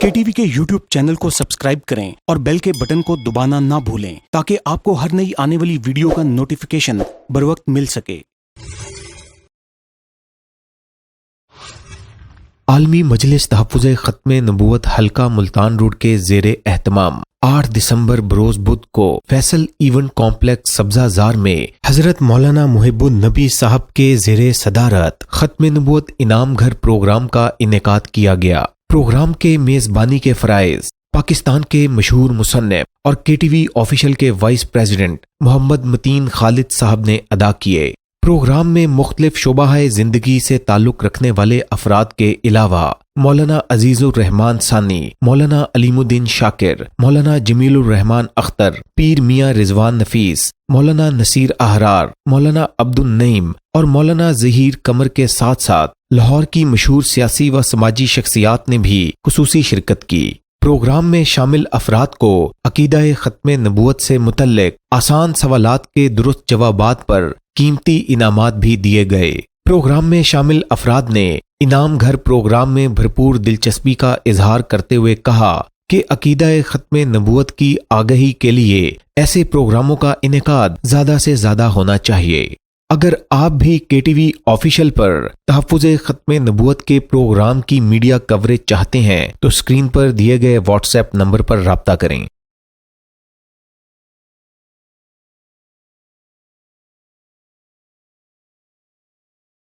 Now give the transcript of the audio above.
KTV کے YouTube channel کو subscribe کریں اور بیل کے بٹن کو دبانا نہ بھولیں تاکہ آپ کو ہر نئی آنے والی ویڈیو کا نوٹیفیکیشن بروقت مل سکے۔ عالمی مجلس تحفظ ختم نبوت حلقہ ملتان روڈ کے زیر اہتمام 8 دسمبر بروز بدھ کو فیصل ایونٹ کمپلیکس سبزہ زار میں حضرت مولانا محب النبی صاحب کے زیر صدارت ختم نبوت انعام گھر پروگرام کا انعقاد کیا گیا۔ پروگرام کے میزبانی کے فرائض پاکستان کے مشہور مصنف اور KTV آفیشل کے وائس پریزیڈنٹ محمد متین خالد صاحب نے ادا کیے۔ پروگرام میں مختلف شعبہ زندگی سے تعلق رکھنے والے افراد کے علاوہ مولانا عزیز الرحمان ثانی، مولانا علیم الدین شاکر، مولانا جمیل الرحمان اختر، پیر میاں رضوان نفیس، مولانا نصیر احرار، مولانا عبد النعیم اور مولانا ظہیر قمر کے ساتھ ساتھ لاہور کی مشہور سیاسی و سماجی شخصیات نے بھی خصوصی شرکت کی۔ پروگرام میں شامل افراد کو عقیدہ ختم نبوت سے متعلق آسان سوالات کے درست جوابات پر قیمتی انعامات بھی دیے گئے۔ پروگرام میں شامل افراد نے انعام گھر پروگرام میں بھرپور دلچسپی کا اظہار کرتے ہوئے کہا کہ عقیدہ ختم نبوت کی آگہی کے لیے ایسے پروگراموں کا انعقاد زیادہ سے زیادہ ہونا چاہیے۔ اگر آپ بھی KTV آفیشل پر تحفظ ختم نبوت کے پروگرام کی میڈیا کوریج چاہتے ہیں تو اسکرین پر دیے گئے واٹس ایپ نمبر پر رابطہ کریں۔